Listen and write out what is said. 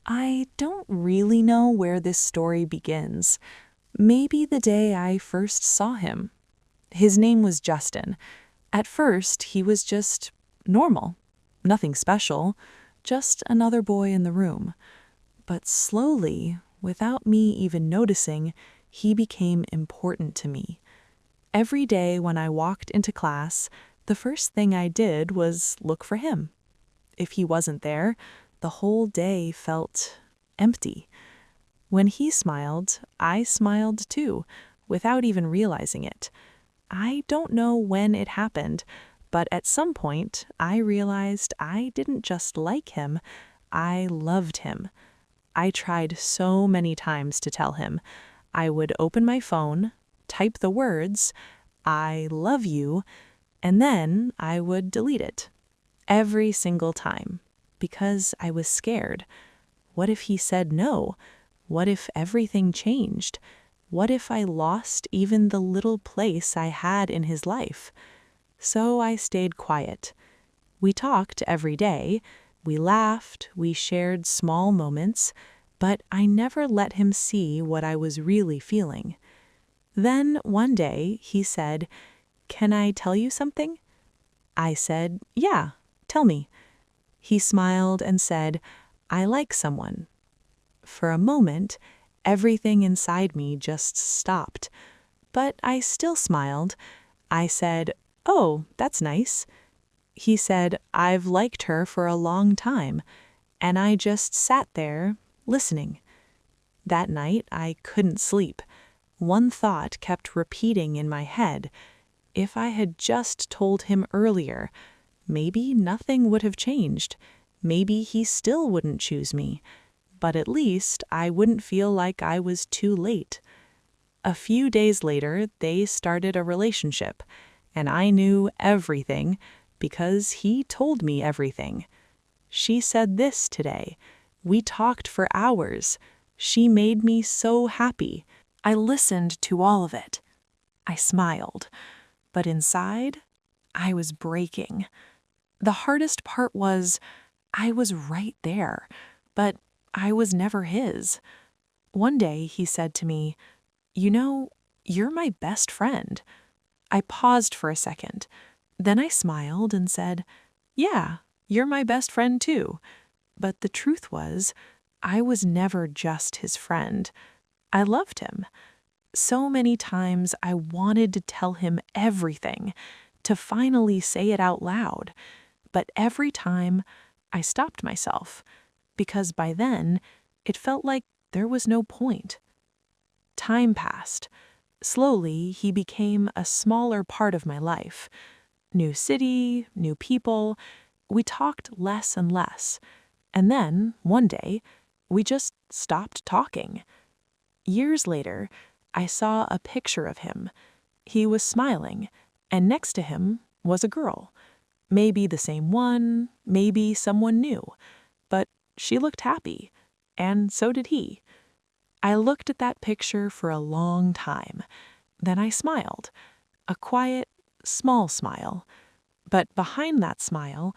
I don't really know where this story begins. Maybe the day I first saw him. His name was Justin. At first, he was just normal, nothing special, just another boy in the room. But slowly, without me even noticing, he became important to me. Every day when I walked into class, the first thing I did was look for him. If he wasn't there, the whole day felt empty. When he smiled, I smiled too, without even realizing it. I don't know when it happened, but at some point I realized I didn't just like him, I loved him. I tried so many times to tell him. I would open my phone, type the words, "I love you," and then I would delete it. Every single time. Because I was scared. What if he said no? What if everything changed? What if I lost even the little place I had in his life? So I stayed quiet. We talked every day. We laughed. We shared small moments. But I never let him see what I was really feeling. Then one day he said, "Can I tell you something?" I said, "Yeah, tell me." He smiled and said, "I like someone." For a moment, everything inside me just stopped. But I still smiled. I said, "Oh, that's nice." He said, "I've liked her for a long time." And I just sat there, listening. That night, I couldn't sleep. One thought kept repeating in my head. If I had just told him earlier, maybe nothing would have changed. Maybe he still wouldn't choose me. But at least I wouldn't feel like I was too late. A few days later, they started a relationship, and I knew everything because he told me everything. She said this today. We talked for hours. She made me so happy. I listened to all of it. I smiled. But inside, I was breaking. The hardest part was I was right there, but I was never his. One day he said to me, "You know, you're my best friend." I paused for a second. Then I smiled and said, "Yeah, you're my best friend too." But the truth was, I was never just his friend. I loved him. So many times I wanted to tell him everything, to finally say it out loud. But every time, I stopped myself, because by then, it felt like there was no point. Time passed. Slowly, he became a smaller part of my life. New city, new people. We talked less and less. And then, one day, we just stopped talking. Years later, I saw a picture of him. He was smiling, and next to him was a girl. Maybe the same one, maybe someone new. But she looked happy, and so did he. I looked at that picture for a long time. Then I smiled. A quiet, small smile. But behind that smile,